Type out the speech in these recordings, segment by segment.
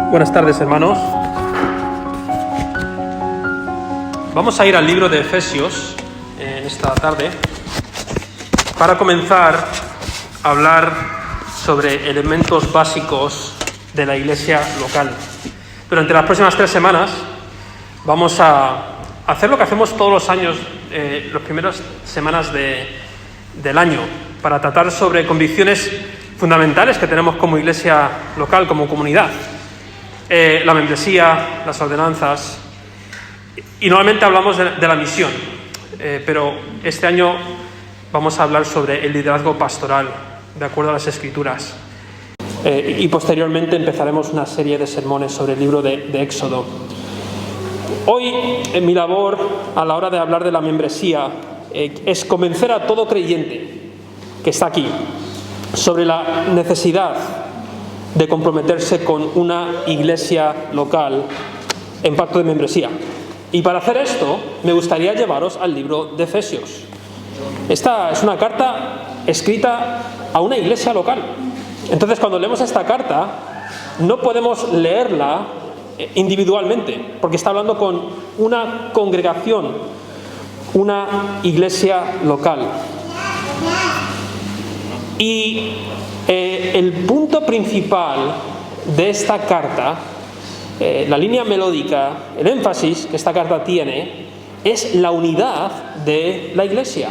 Buenas tardes, hermanos. Vamos a ir al libro de Efesios en esta tarde para comenzar a hablar sobre elementos básicos de la iglesia local. Durante las próximas 3 semanas vamos a hacer lo que hacemos todos los años, las primeras semanas del año, para tratar sobre convicciones fundamentales que tenemos como iglesia local, como comunidad. La membresía, las ordenanzas, y normalmente hablamos de la misión, pero este año vamos a hablar sobre el liderazgo pastoral, de acuerdo a las Escrituras. Y posteriormente empezaremos una serie de sermones sobre el libro de Éxodo. Hoy, en mi labor, a la hora de hablar de la membresía, es convencer a todo creyente que está aquí sobre la necesidad de comprometerse con una iglesia local en pacto de membresía. Y para hacer esto, me gustaría llevaros al libro de Efesios. Esta es una carta escrita a una iglesia local. Entonces, cuando leemos esta carta, no podemos leerla individualmente, porque está hablando con una congregación, una iglesia local. Y el punto principal de esta carta, la línea melódica, el énfasis que esta carta tiene, es la unidad de la iglesia,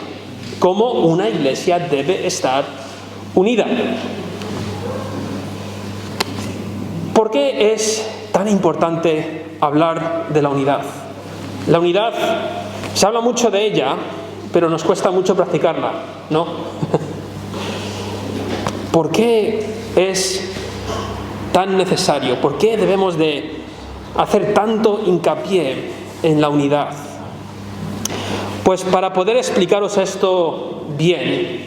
cómo una iglesia debe estar unida. ¿Por qué es tan importante hablar de la unidad? La unidad, se habla mucho de ella, pero nos cuesta mucho practicarla, ¿no? ¿Por qué es tan necesario? ¿Por qué debemos de hacer tanto hincapié en la unidad? Pues para poder explicaros esto bien,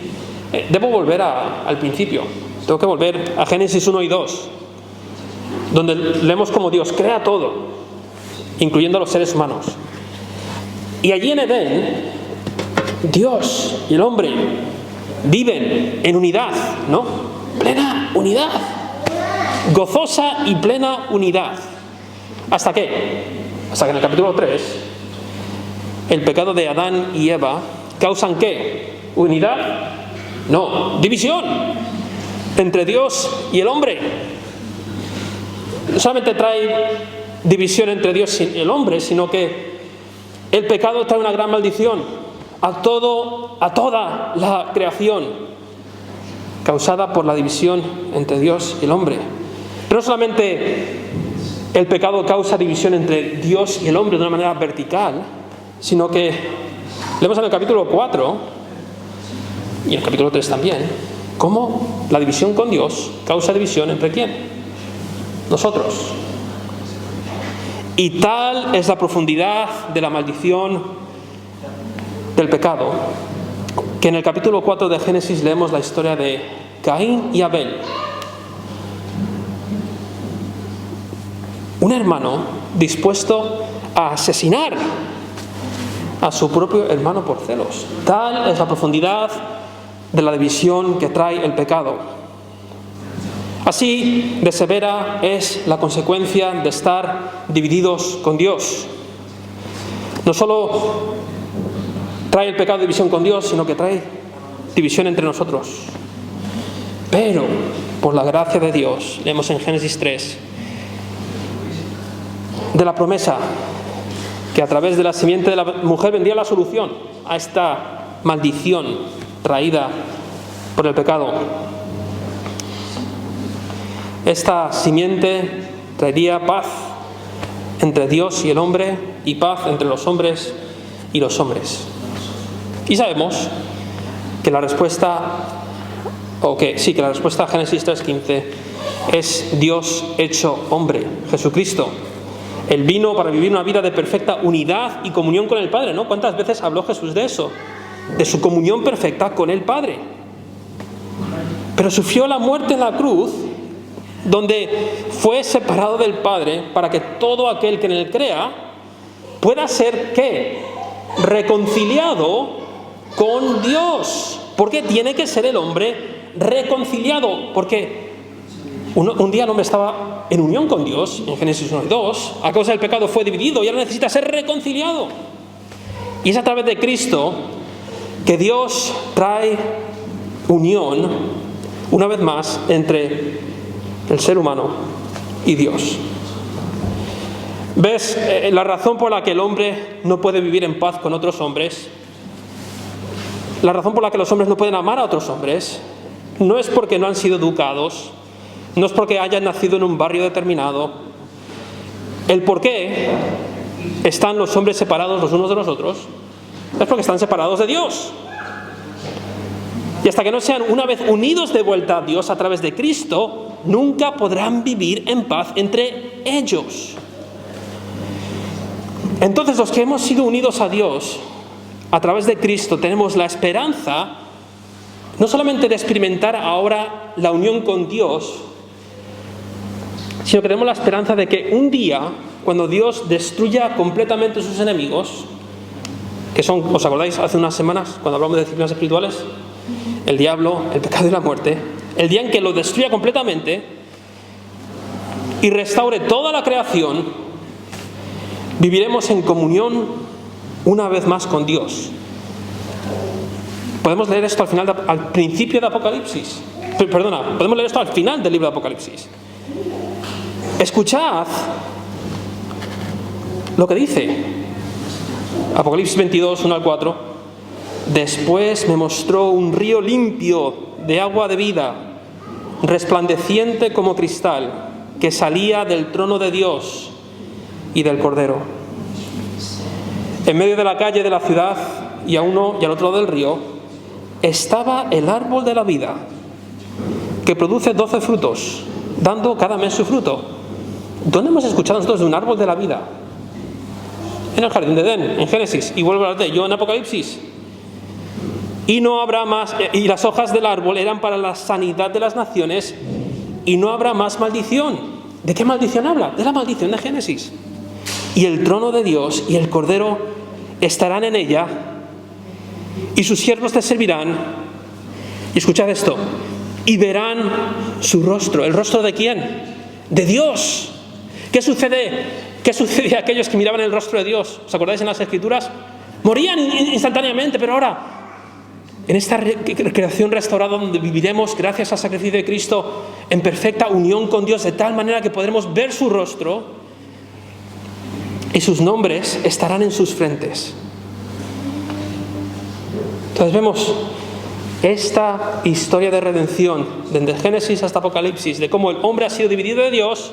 debo volver al principio. Tengo que volver a Génesis 1 y 2, donde leemos cómo Dios crea todo, incluyendo a los seres humanos. Y allí en Edén, Dios y el hombre viven en unidad, ¿no? Plena unidad. Gozosa y plena unidad. ¿Hasta qué? Hasta que en el capítulo 3, el pecado de Adán y Eva causan ¿qué? ¿Unidad? No, división entre Dios y el hombre. No solamente trae división entre Dios y el hombre, sino que el pecado trae una gran maldición a toda la creación, causada por la división entre Dios y el hombre. Pero no solamente el pecado causa división entre Dios y el hombre de una manera vertical, sino que leemos en el capítulo 4 y en el capítulo 3 también, cómo la división con Dios causa división entre ¿quién? Nosotros. Y tal es la profundidad de la maldición del pecado, que en el capítulo 4 de Génesis leemos la historia de Caín y Abel. Un hermano dispuesto a asesinar a su propio hermano por celos. Tal es la profundidad de la división que trae el pecado. Así de severa es la consecuencia de estar divididos con Dios. No solo trae el pecado división con Dios, sino que trae división entre nosotros. Pero, por la gracia de Dios, leemos en Génesis 3, de la promesa que a través de la simiente de la mujer vendría la solución a esta maldición traída por el pecado. Esta simiente traería paz entre Dios y el hombre y paz entre los hombres y los hombres. Y sabemos que la respuesta a Génesis 3:15 es Dios hecho hombre, Jesucristo. Él vino para vivir una vida de perfecta unidad y comunión con el Padre, ¿no? ¿Cuántas veces habló Jesús de eso? De su comunión perfecta con el Padre. Pero sufrió la muerte en la cruz, donde fue separado del Padre para que todo aquel que en él crea pueda ser ¿qué? Reconciliado con Dios. Porque tiene que ser el hombre reconciliado, porque Un día el hombre estaba en unión con Dios, en Génesis 1 y 2, a causa del pecado fue dividido y ahora necesita ser reconciliado. Y es a través de Cristo que Dios trae unión, una vez más, entre el ser humano y Dios. ¿Ves? La razón por la que el hombre no puede vivir en paz con otros hombres, la razón por la que los hombres no pueden amar a otros hombres, no es porque no han sido educados, no es porque hayan nacido en un barrio determinado. El por qué están los hombres separados los unos de los otros es porque están separados de Dios. Y hasta que no sean una vez unidos de vuelta a Dios a través de Cristo, nunca podrán vivir en paz entre ellos. Entonces, los que hemos sido unidos a Dios a través de Cristo tenemos la esperanza no solamente de experimentar ahora la unión con Dios, sino que tenemos la esperanza de que un día, cuando Dios destruya completamente a sus enemigos, que son, ¿os acordáis hace unas semanas cuando hablamos de disciplinas espirituales? El diablo, el pecado y la muerte. El día en que lo destruya completamente y restaure toda la creación, viviremos en comunión una vez más con Dios. Podemos leer esto al principio de Apocalipsis. Podemos leer esto al final del libro de Apocalipsis. Escuchad lo que dice Apocalipsis 22, 1 al 4. Después me mostró un río limpio de agua de vida, resplandeciente como cristal, que salía del trono de Dios y del Cordero. En medio de la calle de la ciudad y a uno y al otro lado del río estaba el árbol de la vida, que produce 12 frutos, dando cada mes su fruto. ¿Dónde hemos escuchado nosotros de un árbol de la vida? En el jardín de Edén, en Génesis, y vuelvo a hablar de ello en Apocalipsis. Y no habrá más, y las hojas del árbol eran para la sanidad de las naciones, y no habrá más maldición. ¿De qué maldición habla? De la maldición de Génesis. Y el trono de Dios y el Cordero estarán en ella, y sus siervos te servirán. Y escuchad esto, y verán su rostro. ¿El rostro de quién? De Dios. ¿Qué sucede a aquellos que miraban el rostro de Dios? ¿Os acordáis en las Escrituras? Morían instantáneamente, pero ahora, en esta creación restaurada donde viviremos gracias al sacrificio de Cristo en perfecta unión con Dios, de tal manera que podremos ver su rostro y sus nombres estarán en sus frentes. Entonces vemos esta historia de redención, desde Génesis hasta Apocalipsis, de cómo el hombre ha sido dividido de Dios,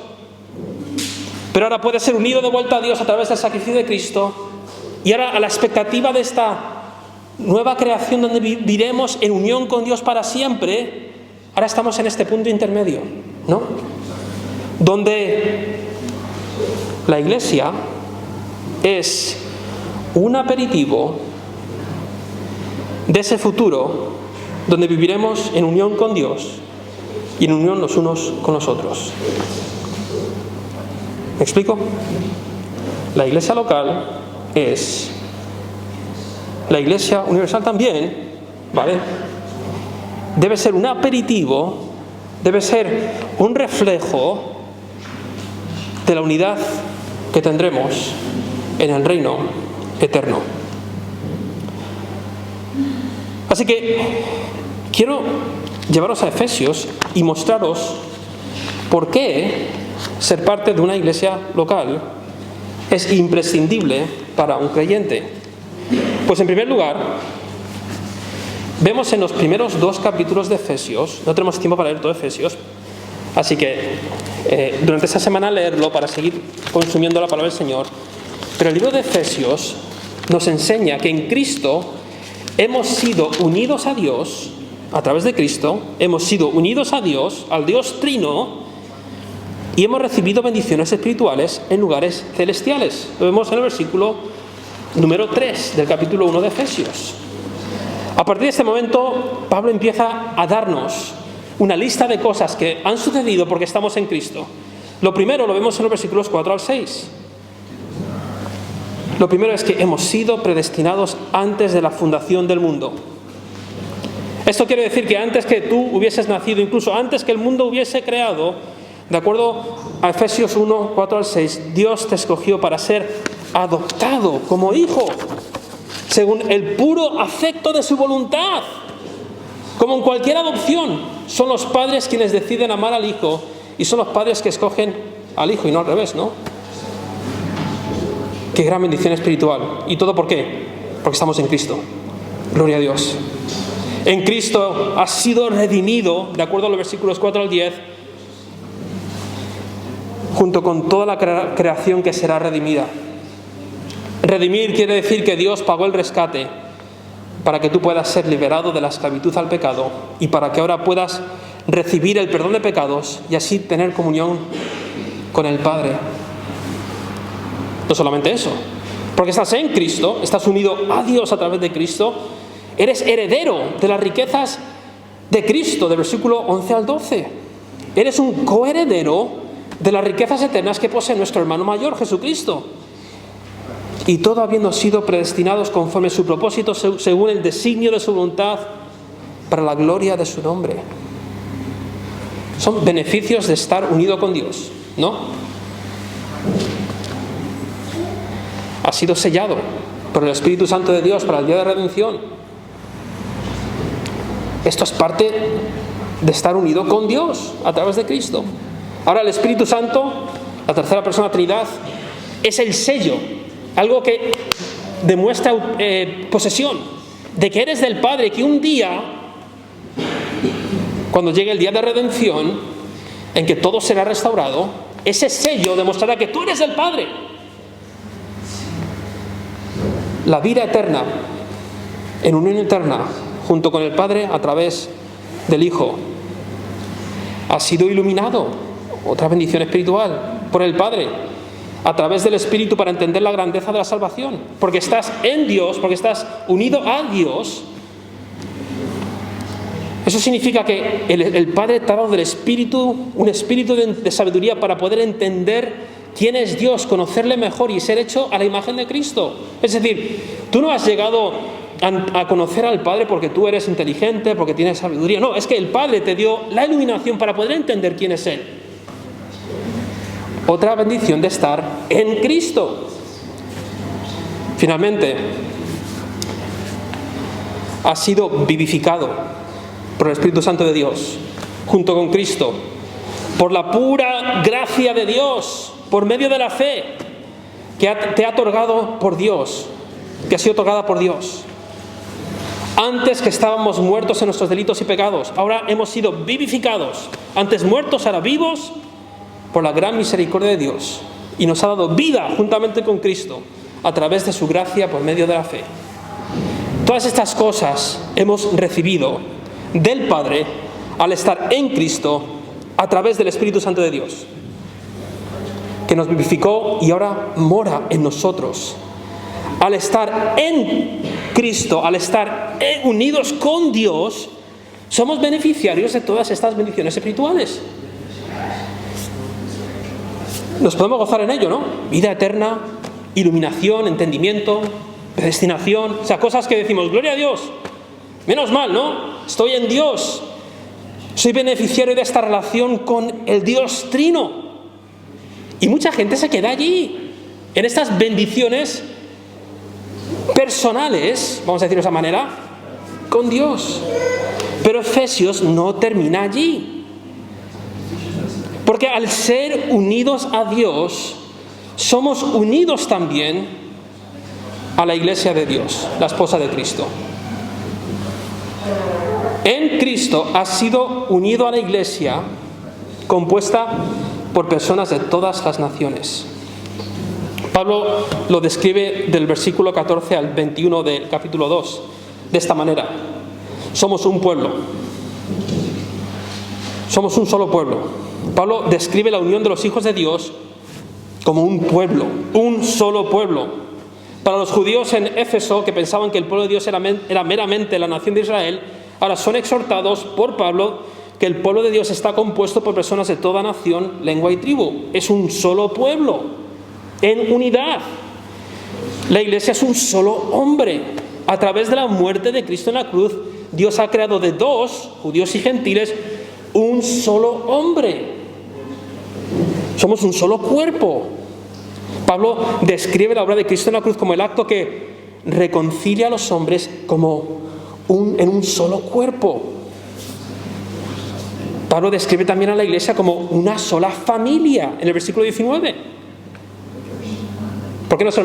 pero ahora puede ser unido de vuelta a Dios a través del sacrificio de Cristo, y ahora a la expectativa de esta nueva creación donde viviremos en unión con Dios para siempre. Ahora estamos en este punto intermedio, ¿no? Donde la iglesia es un aperitivo de ese futuro donde viviremos en unión con Dios y en unión los unos con los otros. ¿Me explico? La iglesia local es la iglesia universal también, ¿vale? Debe ser un aperitivo, debe ser un reflejo de la unidad que tendremos en el reino eterno. Así que quiero llevaros a Efesios y mostraros por qué ser parte de una iglesia local es imprescindible para un creyente. Pues en primer lugar, vemos en los primeros 2 capítulos de Efesios, no tenemos tiempo para leer todo Efesios, así que durante esta semana leerlo para seguir consumiendo la palabra del Señor, pero el libro de Efesios nos enseña que en Cristo hemos sido unidos a Dios, a través de Cristo, hemos sido unidos a Dios, al Dios Trino, y hemos recibido bendiciones espirituales en lugares celestiales. Lo vemos en el versículo número 3 del capítulo 1 de Efesios. A partir de este momento, Pablo empieza a darnos una lista de cosas que han sucedido porque estamos en Cristo. Lo primero lo vemos en los versículos 4 al 6. Lo primero es que hemos sido predestinados antes de la fundación del mundo. Esto quiere decir que antes que tú hubieses nacido, incluso antes que el mundo hubiese creado, de acuerdo a Efesios 1, 4 al 6, Dios te escogió para ser adoptado como hijo, según el puro afecto de su voluntad. Como en cualquier adopción, son los padres quienes deciden amar al hijo y son los padres que escogen al hijo y no al revés, ¿no? Qué gran bendición espiritual. ¿Y todo por qué? Porque estamos en Cristo. Gloria a Dios. En Cristo has sido redimido, de acuerdo a los versículos 4 al 10, junto con toda la creación que será redimida. Redimir quiere decir que Dios pagó el rescate para que tú puedas ser liberado de la esclavitud al pecado y para que ahora puedas recibir el perdón de pecados y así tener comunión con el Padre. No solamente eso, porque estás en Cristo, estás unido a Dios a través de Cristo, eres heredero de las riquezas de Cristo, del versículo 11 al 12. Eres un coheredero de las riquezas eternas que posee nuestro hermano mayor, Jesucristo. Y todo habiendo sido predestinados conforme a su propósito, según el designio de su voluntad, para la gloria de su nombre. Son beneficios de estar unido con Dios, ¿no? Ha sido sellado por el Espíritu Santo de Dios para el día de redención. Esto es parte de estar unido con Dios a través de Cristo. Ahora el Espíritu Santo, la tercera persona de la Trinidad, es el sello, algo que demuestra posesión, de que eres del Padre, que un día, cuando llegue el día de redención, en que todo será restaurado, ese sello demostrará que tú eres del Padre. La vida eterna, en unión eterna, junto con el Padre a través del Hijo, ha sido iluminado, otra bendición espiritual, por el Padre, a través del Espíritu para entender la grandeza de la salvación. Porque estás en Dios, porque estás unido a Dios. Eso significa que el Padre te ha dado del Espíritu, un espíritu de sabiduría para poder entender quién es Dios, conocerle mejor y ser hecho a la imagen de Cristo. Es decir, tú no has llegado a conocer al Padre porque tú eres inteligente, porque tienes sabiduría. No, es que el Padre te dio la iluminación para poder entender quién es Él. Otra bendición de estar en Cristo. Finalmente, ha sido vivificado por el Espíritu Santo de Dios, junto con Cristo, por la pura gracia de Dios, por medio de la fe que te ha otorgado por Dios, que ha sido otorgada por Dios. Antes que estábamos muertos en nuestros delitos y pecados, ahora hemos sido vivificados. Antes muertos, ahora vivos, por la gran misericordia de Dios. Y nos ha dado vida juntamente con Cristo, a través de su gracia por medio de la fe. Todas estas cosas hemos recibido del Padre al estar en Cristo a través del Espíritu Santo de Dios, que nos vivificó y ahora mora en nosotros. Al estar en Cristo, al estar unidos con Dios, somos beneficiarios de todas estas bendiciones espirituales. Nos podemos gozar en ello, ¿no? Vida eterna, iluminación, entendimiento, predestinación, o sea, cosas que decimos, gloria a Dios, menos mal, ¿no? Estoy en Dios, soy beneficiario de esta relación con el Dios Trino. Y mucha gente se queda allí, en estas bendiciones personales, vamos a decirlo de esa manera, con Dios. Pero Efesios no termina allí. Porque al ser unidos a Dios, somos unidos también a la iglesia de Dios, la esposa de Cristo. En Cristo has sido unido a la iglesia compuesta por personas de todas las naciones. Pablo lo describe del versículo 14 al 21 del capítulo 2 de esta manera. Somos un pueblo. Somos un solo pueblo. Pablo describe la unión de los hijos de Dios como un pueblo, un solo pueblo. Para los judíos en Éfeso, que pensaban que el pueblo de Dios era meramente la nación de Israel, ahora son exhortados por Pablo que el pueblo de Dios está compuesto por personas de toda nación, lengua y tribu. Es un solo pueblo, en unidad. La iglesia es un solo hombre. A través de la muerte de Cristo en la cruz, Dios ha creado de dos, judíos y gentiles, un solo hombre. Somos un solo cuerpo. Pablo describe la obra de Cristo en la cruz como el acto que reconcilia a los hombres en un solo cuerpo. Pablo describe también a la iglesia como una sola familia, en el versículo 19. ¿Por qué nos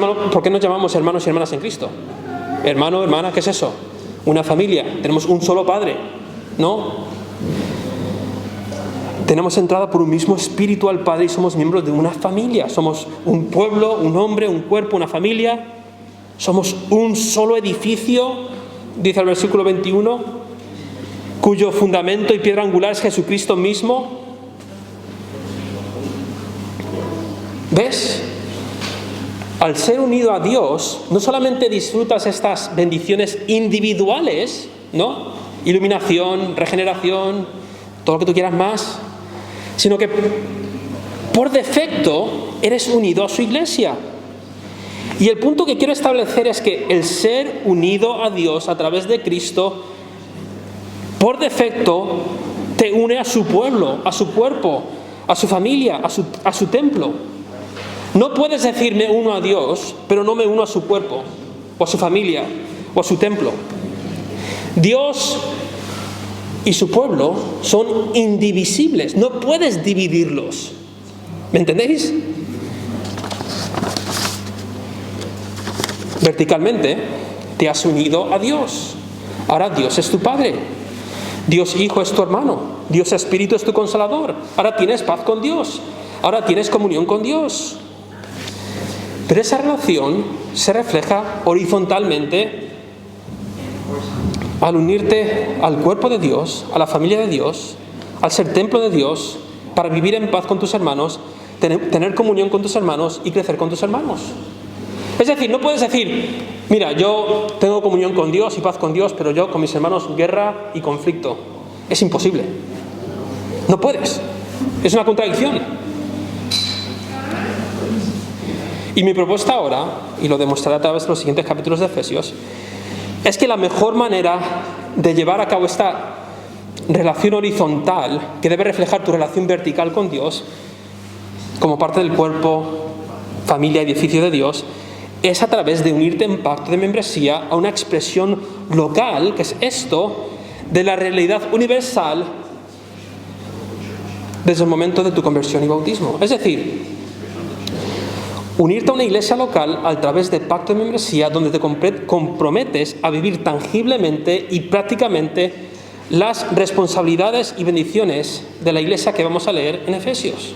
llamamos hermanos y hermanas en Cristo? Hermano, hermana, ¿qué es eso? Una familia. Tenemos un solo Padre, ¿no? Tenemos entrada por un mismo espíritu al Padre y somos miembros de una familia. Somos un pueblo, un hombre, un cuerpo, una familia. Somos un solo edificio, dice el versículo 21, cuyo fundamento y piedra angular es Jesucristo mismo. ¿Ves? Al ser unido a Dios, no solamente disfrutas estas bendiciones individuales, ¿no? Iluminación, regeneración, todo lo que tú quieras más, sino que por defecto eres unido a su iglesia. Y el punto que quiero establecer es que el ser unido a Dios a través de Cristo, por defecto, te une a su pueblo, a su cuerpo, a su familia, a su templo. No puedes decir me uno a Dios, pero no me uno a su cuerpo, o a su familia, o a su templo. Dios y su pueblo son indivisibles, no puedes dividirlos. ¿Me entendéis? Verticalmente te has unido a Dios. Ahora Dios es tu Padre. Dios Hijo es tu hermano. Dios Espíritu es tu Consolador. Ahora tienes paz con Dios. Ahora tienes comunión con Dios. Pero esa relación se refleja horizontalmente al unirte al cuerpo de Dios, a la familia de Dios, al ser templo de Dios, para vivir en paz con tus hermanos, tener comunión con tus hermanos y crecer con tus hermanos. Es decir, no puedes decir, mira, yo tengo comunión con Dios y paz con Dios, pero yo con mis hermanos guerra y conflicto. Es imposible. No puedes. Es una contradicción. Y mi propuesta ahora, y lo demostraré a través de los siguientes capítulos de Efesios, es que la mejor manera de llevar a cabo esta relación horizontal, que debe reflejar tu relación vertical con Dios, como parte del cuerpo, familia, edificio de Dios, es a través de unirte en pacto de membresía a una expresión local, que es esto, de la realidad universal desde el momento de tu conversión y bautismo. Es decir, unirte a una iglesia local a través de pacto de membresía donde te comprometes a vivir tangiblemente y prácticamente las responsabilidades y bendiciones de la iglesia que vamos a leer en Efesios.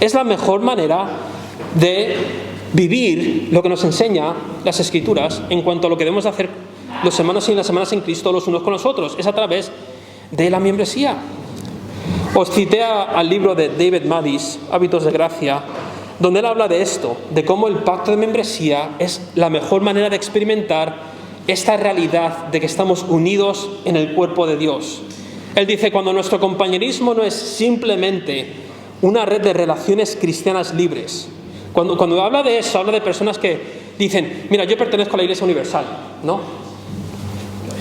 Es la mejor manera de vivir lo que nos enseña las Escrituras en cuanto a lo que debemos hacer los hermanos y las hermanas en Cristo los unos con los otros. Es a través de la membresía. Os cité al libro de David Maddis, Hábitos de Gracia, donde él habla de esto, de cómo el pacto de membresía es la mejor manera de experimentar esta realidad de que estamos unidos en el cuerpo de Dios. Él dice, cuando nuestro compañerismo no es simplemente una red de relaciones cristianas libres. Cuando habla de eso, habla de personas que dicen, mira, yo pertenezco a la Iglesia Universal, ¿no?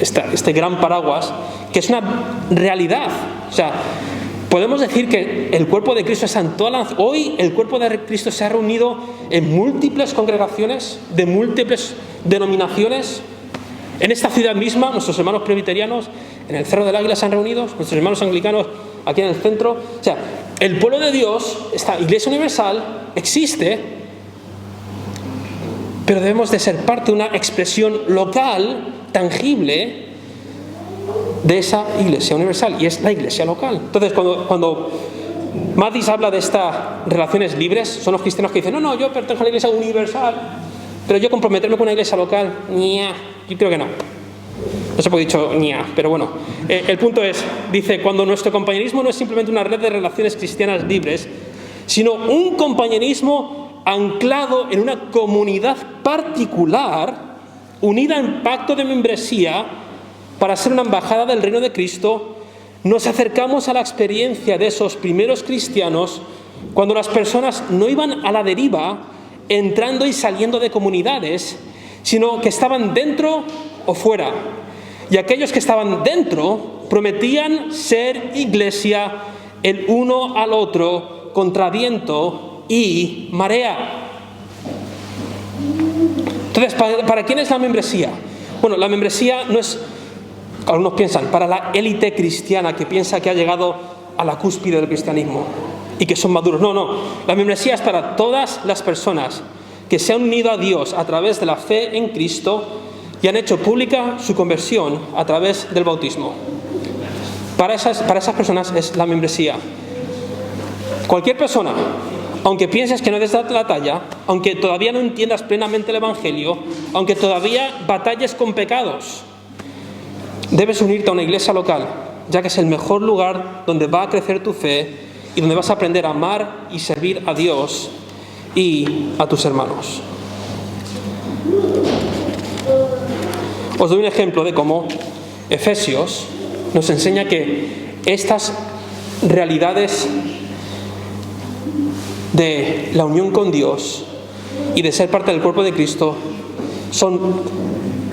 Este gran paraguas, que es una realidad. O sea, podemos decir que el cuerpo de Cristo está en toda la... Hoy el cuerpo de Cristo se ha reunido en múltiples congregaciones, de múltiples denominaciones. En esta ciudad misma, nuestros hermanos presbiterianos en el Cerro del Águila se han reunido, nuestros hermanos anglicanos aquí en el centro. O sea, el pueblo de Dios, esta Iglesia Universal, existe, pero debemos de ser parte de una expresión local, tangible, de esa Iglesia Universal, y es la Iglesia local. Entonces, cuando Maddis habla de estas relaciones libres, son los cristianos que dicen, no, yo pertenezco a la Iglesia Universal, pero yo comprometerme con una iglesia local, yo creo que no. No se puede dicho pero bueno. El punto es, dice, cuando nuestro compañerismo no es simplemente una red de relaciones cristianas libres, sino un compañerismo anclado en una comunidad particular, unida en pacto de membresía, para ser una embajada del reino de Cristo, nos acercamos a la experiencia de esos primeros cristianos cuando las personas no iban a la deriva, entrando y saliendo de comunidades, sino que estaban dentro o fuera. y aquellos que estaban dentro prometían ser iglesia el uno al otro contra viento y marea. Entonces, ¿para quién es la membresía? Bueno, la membresía no es, algunos piensan, para la élite cristiana que piensa que ha llegado a la cúspide del cristianismo y que son maduros. No. La membresía es para todas las personas que se han unido a Dios a través de la fe en Cristo y han hecho pública su conversión a través del bautismo. Para esas personas es la membresía. Cualquier persona, aunque pienses que no des la talla, aunque todavía no entiendas plenamente el Evangelio, aunque todavía batalles con pecados, debes unirte a una iglesia local, ya que es el mejor lugar donde va a crecer tu fe y donde vas a aprender a amar y servir a Dios y a tus hermanos. Os doy un ejemplo de cómo Efesios nos enseña que estas realidades de la unión con Dios y de ser parte del cuerpo de Cristo son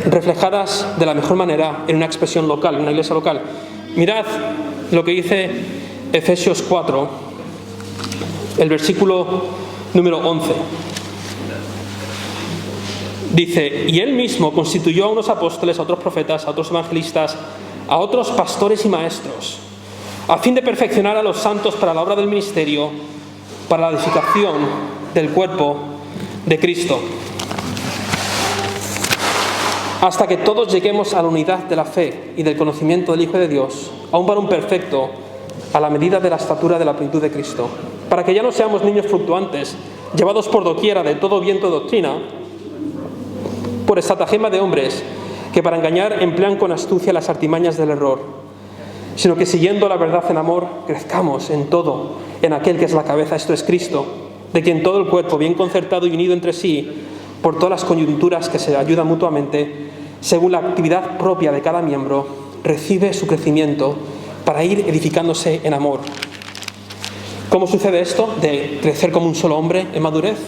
reflejadas de la mejor manera en una expresión local, en una iglesia local. Mirad lo que dice Efesios 4, el versículo número 11. Dice: y él mismo constituyó a unos apóstoles, a otros profetas, a otros evangelistas, a otros pastores y maestros, a fin de perfeccionar a los santos para la obra del ministerio, para la edificación del cuerpo de Cristo, hasta que todos lleguemos a la unidad de la fe y del conocimiento del Hijo de Dios, a un varón perfecto, a la medida de la estatura de la plenitud de Cristo, para que ya no seamos niños fluctuantes, llevados por doquiera de todo viento de doctrina, por estratagema de hombres que para engañar emplean con astucia las artimañas del error, sino que siguiendo la verdad en amor, crezcamos en todo, en aquel que es la cabeza, esto es Cristo, de quien todo el cuerpo, bien concertado y unido entre sí, por todas las coyunturas que se ayudan mutuamente, según la actividad propia de cada miembro, recibe su crecimiento para ir edificándose en amor. ¿Cómo sucede esto de crecer como un solo hombre en madurez?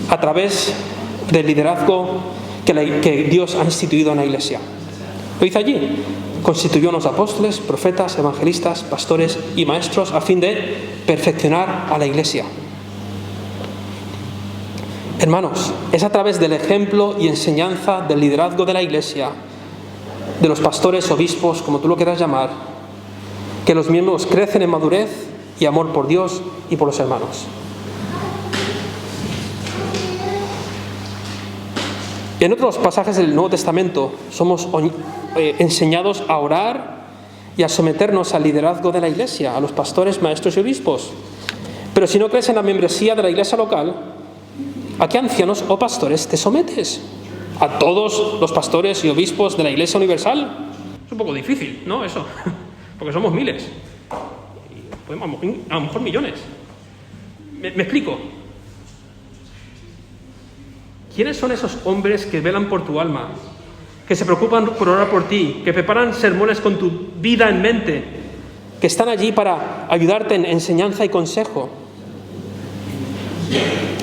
A través del liderazgo que Dios ha instituido en la iglesia. Lo dice allí: constituyó a unos apóstoles, profetas, evangelistas, pastores y maestros a fin de perfeccionar a la iglesia. Hermanos, es a través del ejemplo y enseñanza del liderazgo de la iglesia, de los pastores, obispos, como tú lo quieras llamar, que los miembros crecen en madurez y amor por Dios y por los hermanos. En otros pasajes del Nuevo Testamento somos enseñados a orar y a someternos al liderazgo de la iglesia, a los pastores, maestros y obispos. Pero si no crees en la membresía de la iglesia local, ¿a qué ancianos o pastores te sometes? ¿A todos los pastores y obispos de la iglesia universal? Es un poco difícil, ¿no? Eso, porque somos miles. A lo mejor millones. ¿Me explico? ¿Quiénes son esos hombres que velan por tu alma, que se preocupan por orar por ti, que preparan sermones con tu vida en mente, que están allí para ayudarte en enseñanza y consejo?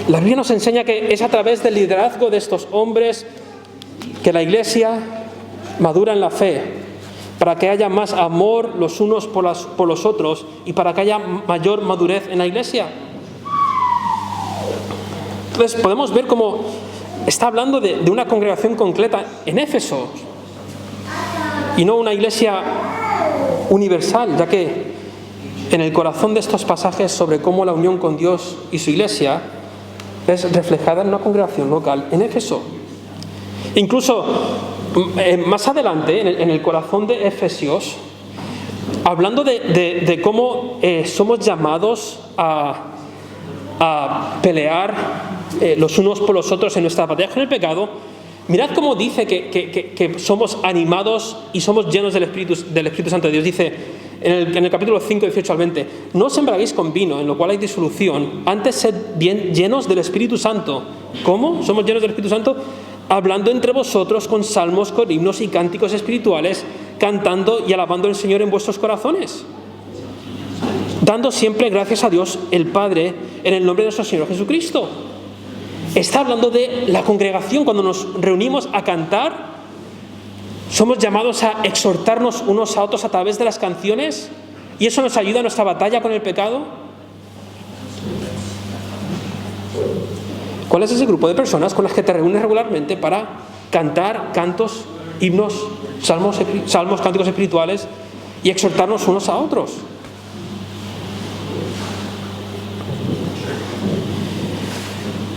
La Biblia nos enseña que es a través del liderazgo de estos hombres que la iglesia madura en la fe, para que haya más amor los unos por los otros y para que haya mayor madurez en la iglesia. Entonces podemos ver cómo está hablando de una congregación concreta en Éfeso y no una iglesia universal, ya que en el corazón de estos pasajes sobre cómo la unión con Dios y su iglesia es reflejada en una congregación local en Éfeso. Incluso más adelante, en el corazón de Efesios, hablando de cómo somos llamados a pelear los unos por los otros en nuestra batalla con el pecado, mirad cómo dice que somos animados y somos llenos del Espíritu Santo de Dios. Dice en el capítulo 5, 18 al 20: no os embriaguéis con vino, en lo cual hay disolución, antes sed bien llenos del Espíritu Santo. ¿Cómo somos llenos del Espíritu Santo? Hablando entre vosotros con salmos, con himnos y cánticos espirituales, cantando y alabando al Señor en vuestros corazones, dando siempre gracias a Dios el Padre en el nombre de nuestro Señor Jesucristo. Está hablando de la congregación cuando nos reunimos a cantar Somos llamados a exhortarnos unos a otros a través de las canciones y eso nos ayuda en nuestra batalla con el pecado. ¿Cuál es ese grupo de personas con las que te reúnes regularmente para cantar cantos, himnos, salmos, cánticos espirituales y exhortarnos unos a otros?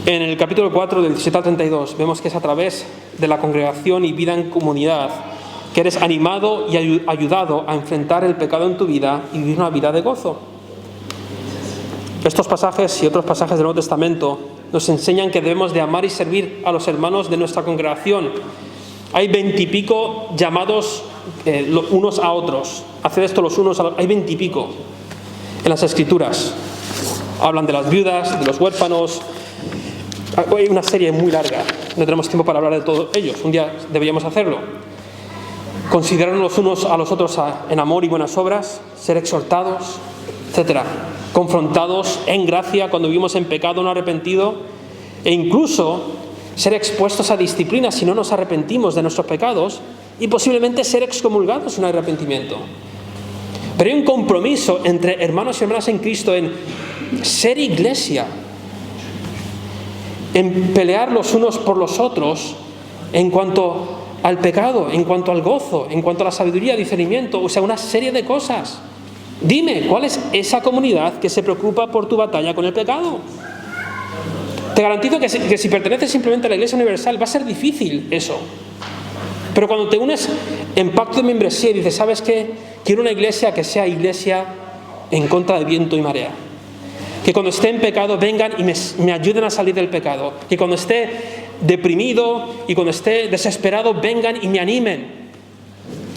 En el capítulo 4, del 17 al 32, vemos que es a través de la congregación y vida en comunidad que eres animado y ayudado a enfrentar el pecado en tu vida y vivir una vida de gozo. Estos pasajes y otros pasajes del Nuevo Testamento nos enseñan que debemos de amar y servir a los hermanos de nuestra congregación. Hay 20 y pico llamados unos a otros. Haced esto los unos a los... Hay 20 y pico en las Escrituras. Hablan de las viudas, de los huérfanos. Hay una serie muy larga. No tenemos tiempo para hablar de todos ellos. Un día deberíamos hacerlo. Considerarnos los unos a los otros en amor y buenas obras, ser exhortados, etc. Confrontados en gracia cuando vivimos en pecado no arrepentido, e incluso ser expuestos a disciplina si no nos arrepentimos de nuestros pecados, y posiblemente ser excomulgados en arrepentimiento. Pero hay un compromiso entre hermanos y hermanas en Cristo en ser iglesia, en pelear los unos por los otros en cuanto al pecado, en cuanto al gozo, en cuanto a la sabiduría, discernimiento, o sea, una serie de cosas. Dime, ¿cuál es esa comunidad que se preocupa por tu batalla con el pecado? Te garantizo que si perteneces simplemente a la Iglesia Universal va a ser difícil eso. Pero cuando te unes en pacto de membresía y dices, ¿sabes qué? Quiero una iglesia que sea iglesia en contra de viento y marea. Que cuando esté en pecado vengan y me ayuden a salir del pecado. Que cuando esté deprimido y cuando esté desesperado vengan y me animen.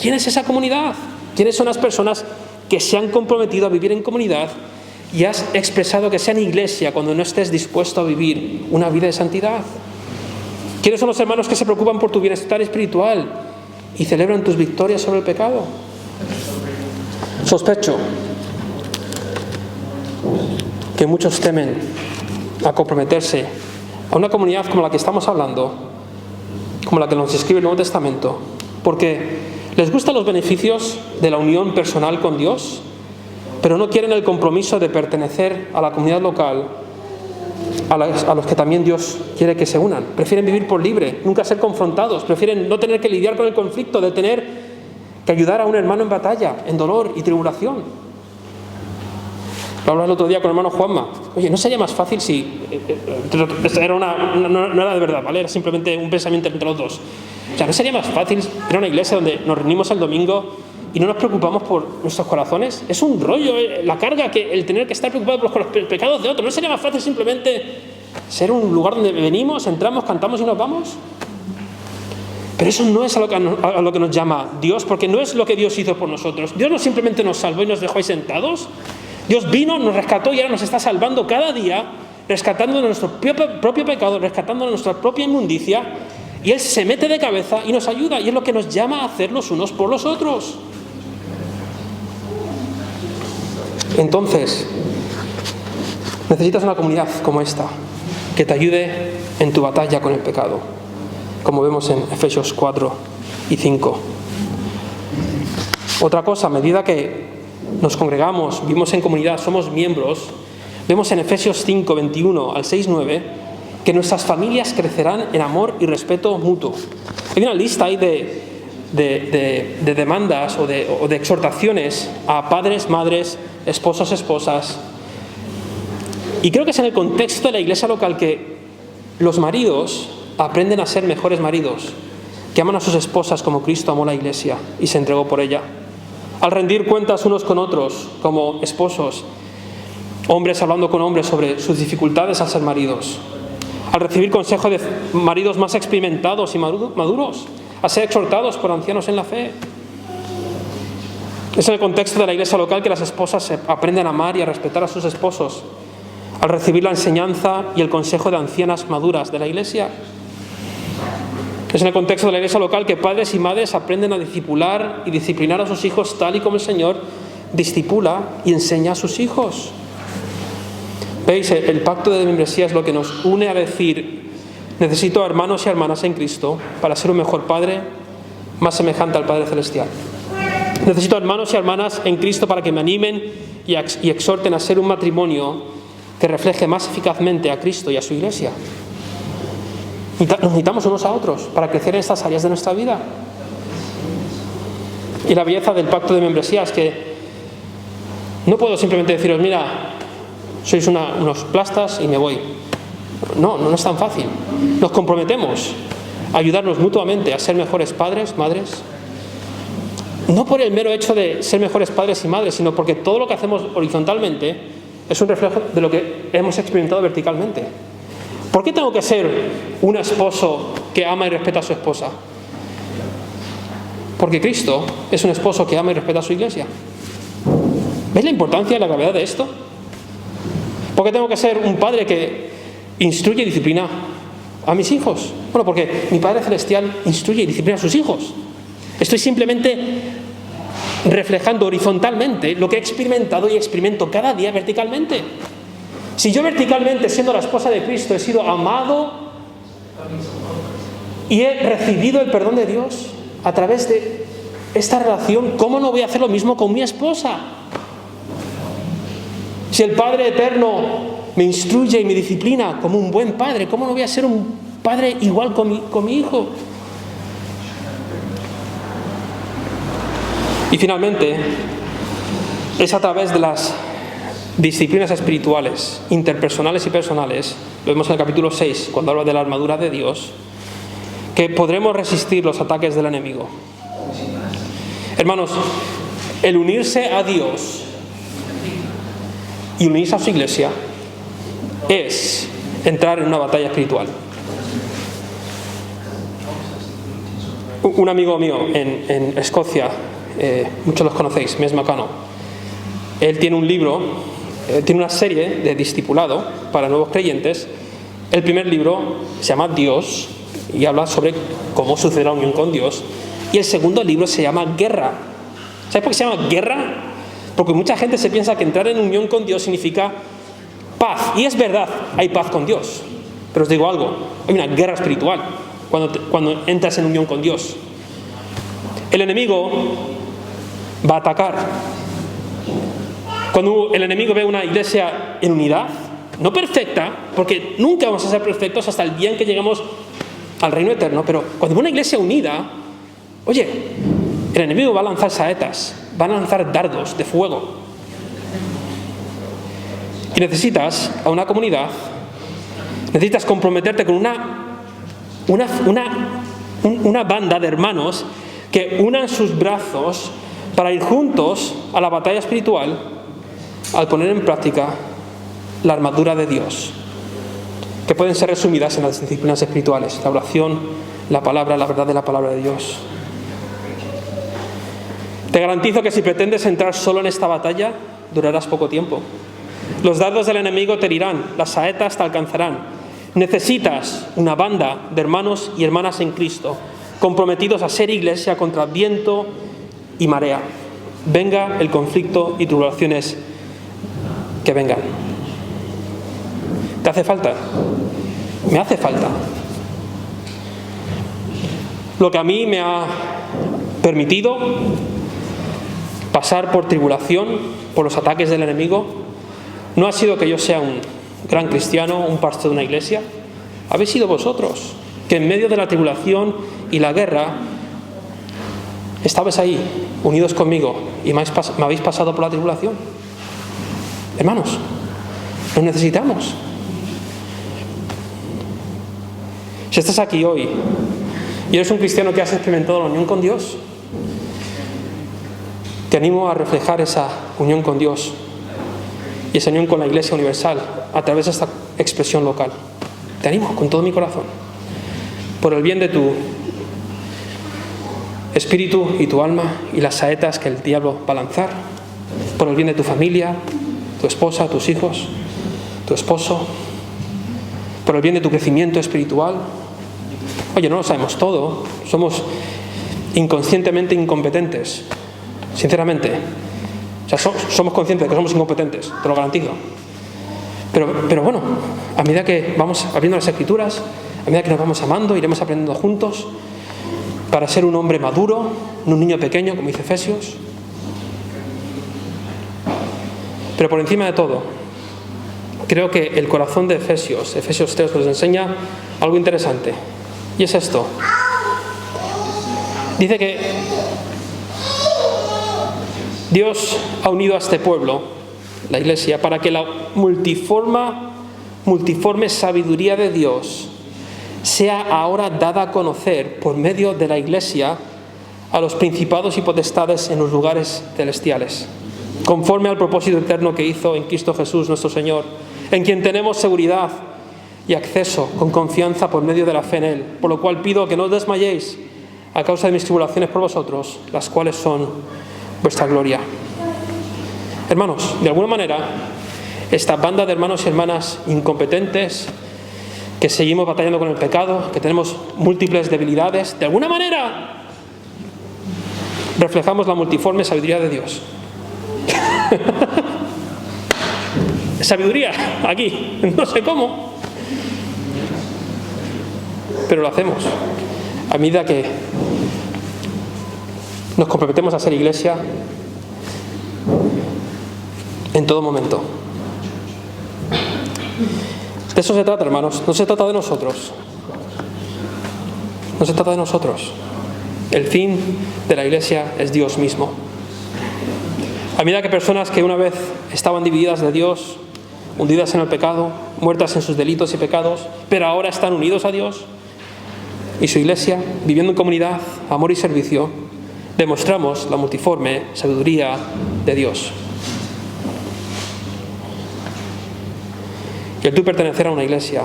¿Quién es esa comunidad? ¿Quiénes son las personas que se han comprometido a vivir en comunidad y has expresado que sean iglesia cuando no estés dispuesto a vivir una vida de santidad? ¿Quiénes son los hermanos que se preocupan por tu bienestar espiritual y celebran tus victorias sobre el pecado? Sospecho que muchos temen a comprometerse a una comunidad como la que estamos hablando, como la que nos describe el Nuevo Testamento, porque les gustan los beneficios de la unión personal con Dios, pero no quieren el compromiso de pertenecer a la comunidad local a los que también Dios quiere que se unan. Prefieren vivir por libre, nunca ser confrontados, prefieren no tener que lidiar con el conflicto de tener que ayudar a un hermano en batalla, en dolor y tribulación. Lo hablaba el otro día con el hermano Juanma. Oye, ¿no sería más fácil si... no era de verdad, ¿vale? Era simplemente un pensamiento entre los dos. O sea, ¿no sería más fácil ir a una iglesia donde nos reunimos el domingo y no nos preocupamos por nuestros corazones? Es un rollo la carga, que el tener que estar preocupado por los pecados de otros. ¿No sería más fácil simplemente ser un lugar donde venimos, entramos, cantamos y nos vamos? Pero eso no es a lo que nos llama Dios, porque no es lo que Dios hizo por nosotros. Dios no simplemente nos salvó y nos dejó ahí sentados. Dios vino, nos rescató y ahora nos está salvando cada día, rescatando de nuestro propio pecado, rescatando de nuestra propia inmundicia, y Él se mete de cabeza y nos ayuda, y es lo que nos llama a hacer los unos por los otros. Entonces, necesitas una comunidad como esta, que te ayude en tu batalla con el pecado, como vemos en Efesios 4 y 5. Otra cosa, a medida que nos congregamos, vivimos en comunidad, somos miembros, vemos en Efesios 5, 21 al 6, 9, que nuestras familias crecerán en amor y respeto mutuo. Hay una lista ahí de demandas o de exhortaciones a padres, madres, esposos, esposas. Y creo que es en el contexto de la iglesia local que los maridos aprenden a ser mejores maridos, que aman a sus esposas como Cristo amó la iglesia y se entregó por ella. Al rendir cuentas unos con otros como esposos, hombres hablando con hombres sobre sus dificultades al ser maridos, al recibir consejo de maridos más experimentados y maduros, a ser exhortados por ancianos en la fe. Es en el contexto de la iglesia local que las esposas aprenden a amar y a respetar a sus esposos, al recibir la enseñanza y el consejo de ancianas maduras de la iglesia. Es en el contexto de la iglesia local que padres y madres aprenden a discipular y disciplinar a sus hijos tal y como el Señor discipula y enseña a sus hijos. ¿Veis? El pacto de membresía es lo que nos une a decir: necesito a hermanos y hermanas en Cristo para ser un mejor padre, más semejante al Padre Celestial. Necesito hermanos y hermanas en Cristo para que me animen y exhorten a ser un matrimonio que refleje más eficazmente a Cristo y a su Iglesia. Nos necesitamos unos a otros para crecer en estas áreas de nuestra vida. Y la belleza del pacto de membresía es que no puedo simplemente deciros, mira, sois unos plastas y me voy. No es tan fácil. Nos comprometemos a ayudarnos mutuamente a ser mejores padres, madres. No por el mero hecho de ser mejores padres y madres, sino porque todo lo que hacemos horizontalmente es un reflejo de lo que hemos experimentado verticalmente. ¿Por qué tengo que ser un esposo que ama y respeta a su esposa? Porque Cristo es un esposo que ama y respeta a su iglesia. ¿Veis la importancia y la gravedad de esto? ¿Por qué tengo que ser un padre que instruye y disciplina a mis hijos? Bueno, porque mi Padre Celestial instruye y disciplina a sus hijos. Estoy simplemente reflejando horizontalmente lo que he experimentado y experimento cada día verticalmente. Si yo verticalmente, siendo la esposa de Cristo, he sido amado y he recibido el perdón de Dios a través de esta relación, ¿cómo no voy a hacer lo mismo con mi esposa? Si el Padre Eterno me instruye y me disciplina como un buen padre, ¿cómo no voy a ser un padre igual con mi hijo? Y finalmente, es a través de las disciplinas espirituales, interpersonales y personales, lo vemos en el capítulo 6, cuando habla de la armadura de Dios, que podremos resistir los ataques del enemigo. Hermanos, el unirse a Dios y unirse a su iglesia es entrar en una batalla espiritual. Un amigo mío en Escocia, muchos los conocéis, Mes Macano, él tiene un libro, tiene una serie de discipulado para nuevos creyentes. El primer libro se llama Dios y habla sobre cómo sucede la unión con Dios. Y el segundo libro se llama Guerra. ¿Sabes por qué se llama Guerra? Porque mucha gente se piensa que entrar en unión con Dios significa paz. Y es verdad, hay paz con Dios. Pero os digo algo, hay una guerra espiritual cuando entras en unión con Dios. El enemigo va a atacar. Cuando el enemigo ve una iglesia en unidad, no perfecta, porque nunca vamos a ser perfectos hasta el día en que lleguemos al reino eterno, pero cuando ve una iglesia unida, oye, el enemigo va a lanzar saetas, van a lanzar dardos de fuego. Y necesitas a una comunidad, necesitas comprometerte con una banda de hermanos que unan sus brazos para ir juntos a la batalla espiritual al poner en práctica la armadura de Dios, que pueden ser resumidas en las disciplinas espirituales: la oración, la palabra, la verdad de la palabra de Dios. Te garantizo que si pretendes entrar solo en esta batalla, durarás poco tiempo. Los dardos del enemigo te herirán, las saetas te alcanzarán. Necesitas una banda de hermanos y hermanas en Cristo, comprometidos a ser iglesia contra viento y marea. Venga el conflicto y tribulaciones que vengan. ¿Te hace falta? Me hace falta. Lo que a mí me ha permitido pasar por tribulación, por los ataques del enemigo, no ha sido que yo sea un gran cristiano, un pastor de una iglesia. Habéis sido vosotros, que en medio de la tribulación y la guerra estabais ahí, unidos conmigo, y me habéis pasado por la tribulación. Hermanos, nos necesitamos. Si estás aquí hoy y eres un cristiano que has experimentado la unión con Dios, te animo a reflejar esa unión con Dios y esa unión con la Iglesia Universal a través de esta expresión local. Te animo con todo mi corazón, por el bien de tu espíritu y tu alma y las saetas que el diablo va a lanzar, por el bien de tu familia, tu esposa, tus hijos, tu esposo, por el bien de tu crecimiento espiritual. Oye, no lo sabemos todo, somos inconscientemente incompetentes, sinceramente. O sea, somos conscientes de que somos incompetentes, te lo garantizo. Pero bueno, a medida que vamos abriendo las Escrituras, a medida que nos vamos amando, iremos aprendiendo juntos. para ser un hombre maduro, no un niño pequeño, como dice Efesios. Pero por encima de todo, creo que el corazón de Efesios 3, nos enseña algo interesante. Y es esto. Dice que Dios ha unido a este pueblo, la Iglesia, para que la multiforme sabiduría de Dios sea ahora dada a conocer por medio de la Iglesia a los principados y potestades en los lugares celestiales, conforme al propósito eterno que hizo en Cristo Jesús nuestro Señor, en quien tenemos seguridad y acceso con confianza por medio de la fe en Él, por lo cual pido que no os desmayéis a causa de mis tribulaciones por vosotros, las cuales son vuestra gloria. Hermanos, de alguna manera, esta banda de hermanos y hermanas incompetentes, que seguimos batallando con el pecado, que tenemos múltiples debilidades, de alguna manera reflejamos la multiforme sabiduría de Dios. Sabiduría, aquí, no sé cómo, pero lo hacemos a medida que nos comprometemos a ser iglesia en todo momento. De eso se trata, hermanos. No se trata de nosotros. No se trata de nosotros. El fin de la iglesia es Dios mismo. A medida que personas que una vez estaban divididas de Dios, hundidas en el pecado, muertas en sus delitos y pecados, pero ahora están unidos a Dios y su iglesia, viviendo en comunidad, amor y servicio, demostramos la multiforme sabiduría de Dios. Y el tú pertenecer a una iglesia,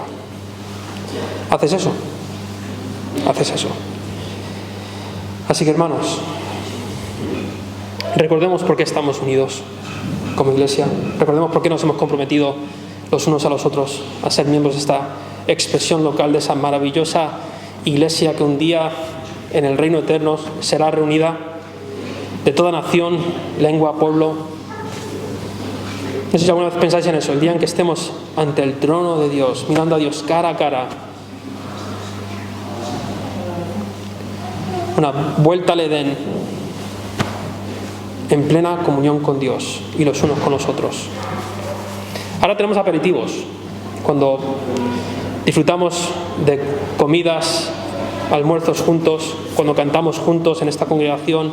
haces eso. Así que, hermanos, recordemos por qué estamos unidos como iglesia, recordemos por qué nos hemos comprometido los unos a los otros a ser miembros de esta expresión local de esa maravillosa iglesia que un día en el reino eterno será reunida de toda nación, lengua, pueblo. No sé si alguna vez pensáis en eso, el día en que estemos ante el trono de Dios, mirando a Dios cara a cara. Una vuelta al Edén en plena comunión con Dios y los unos con los otros. Ahora tenemos aperitivos, cuando disfrutamos de comidas, almuerzos juntos, cuando cantamos juntos en esta congregación.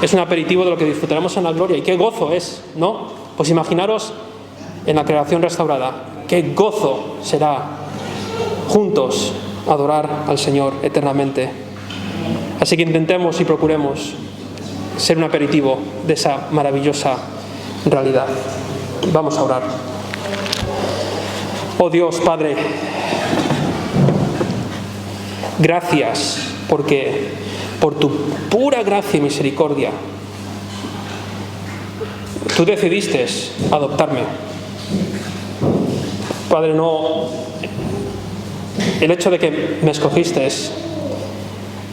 Es un aperitivo de lo que disfrutaremos en la gloria. Y qué gozo es, ¿no? Pues imaginaros en la creación restaurada, qué gozo será juntos adorar al Señor eternamente. Así que intentemos y procuremos ser un aperitivo de esa maravillosa realidad. Vamos a orar. Oh Dios, Padre, gracias porque por tu pura gracia y misericordia tú decidiste adoptarme. Padre, no, el hecho de que me escogiste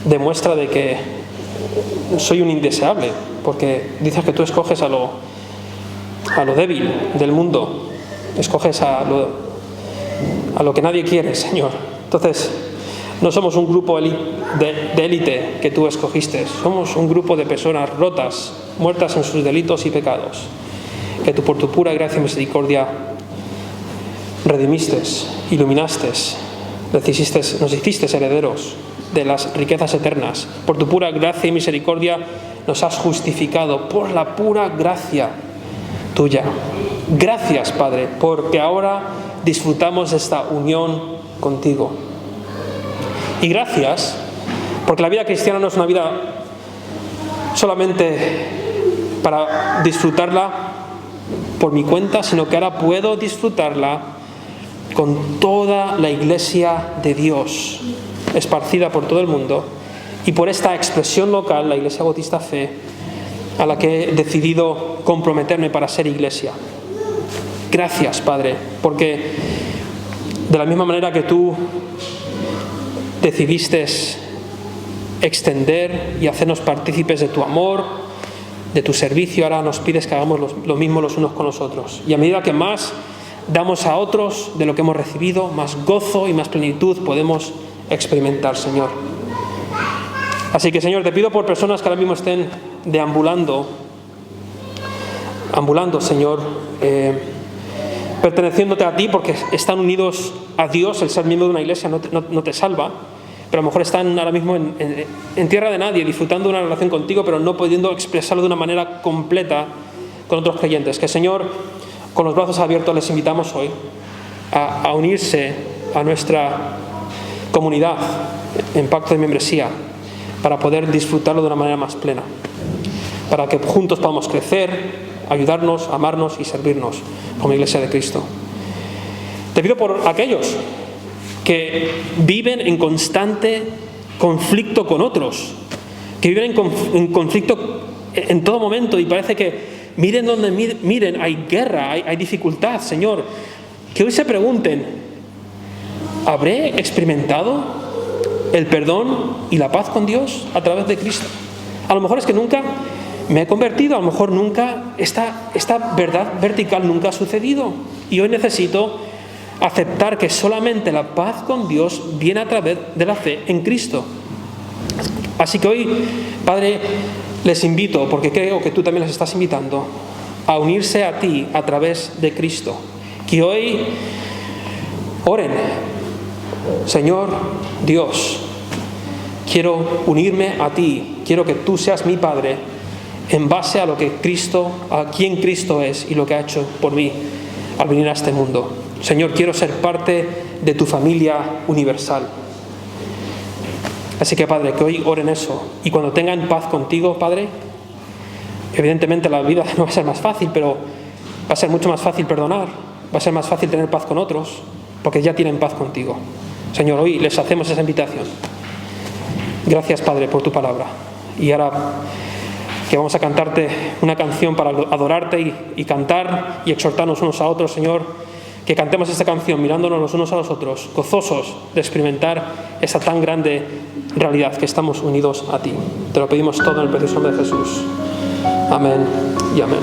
demuestra de que soy un indeseable, porque dices que tú escoges a lo débil del mundo, escoges a lo que nadie quiere, Señor. Entonces, no somos un grupo de élite que tú escogiste, somos un grupo de personas rotas, muertas en sus delitos y pecados, que tú por tu pura gracia y misericordia redimiste, iluminaste, nos hiciste herederos de las riquezas eternas. Por tu pura gracia y misericordia nos has justificado por la pura gracia tuya. Gracias, Padre, porque ahora disfrutamos de esta unión contigo. Y gracias porque la vida cristiana no es una vida solamente para disfrutarla por mi cuenta, sino que ahora puedo disfrutarla con toda la iglesia de Dios esparcida por todo el mundo y por esta expresión local, la Iglesia Bautista Fe, a la que he decidido comprometerme para ser iglesia. Gracias, Padre, porque de la misma manera que tú decidiste extender y hacernos partícipes de tu amor, de tu servicio, ahora nos pides que hagamos lo mismo los unos con los otros. Y a medida que más damos a otros de lo que hemos recibido, más gozo y más plenitud podemos experimentar, Señor. Así que, Señor, te pido por personas que ahora mismo estén ambulando, Señor, perteneciéndote a ti porque están unidos a Dios. El ser miembro de una iglesia no te salva, pero a lo mejor están ahora mismo en tierra de nadie, disfrutando de una relación contigo, pero no pudiendo expresarlo de una manera completa con otros creyentes. Que, Señor, con los brazos abiertos les invitamos hoy a unirse a nuestra comunidad en pacto de membresía para poder disfrutarlo de una manera más plena, para que juntos podamos crecer, ayudarnos, amarnos y servirnos como Iglesia de Cristo. Te pido por aquellos que viven en constante conflicto con otros, que viven en conflicto en todo momento y parece que miren donde miren, hay guerra, hay dificultad. Señor, que hoy se pregunten, ¿habré experimentado el perdón y la paz con Dios a través de Cristo? A lo mejor es que nunca me he convertido, a lo mejor nunca, esta verdad vertical nunca ha sucedido. Y hoy necesito aceptar que solamente la paz con Dios viene a través de la fe en Cristo. Así que hoy, Padre, les invito, porque creo que tú también les estás invitando, a unirse a ti a través de Cristo. Que hoy oren: Señor Dios, quiero unirme a ti, quiero que tú seas mi Padre en base a lo que a quien Cristo es y lo que ha hecho por mí al venir a este mundo. Señor, quiero ser parte de tu familia universal. Así que, Padre, que hoy oren eso. Y cuando tengan paz contigo, Padre, evidentemente la vida no va a ser más fácil, pero va a ser mucho más fácil perdonar, va a ser más fácil tener paz con otros, porque ya tienen paz contigo. Señor, hoy les hacemos esa invitación. Gracias, Padre, por tu palabra. Y ahora que vamos a cantarte una canción para adorarte y cantar y exhortarnos unos a otros, Señor, que cantemos esta canción mirándonos los unos a los otros, gozosos de experimentar esa tan grande realidad que estamos unidos a ti. Te lo pedimos todo en el precioso nombre de Jesús. Amén y amén.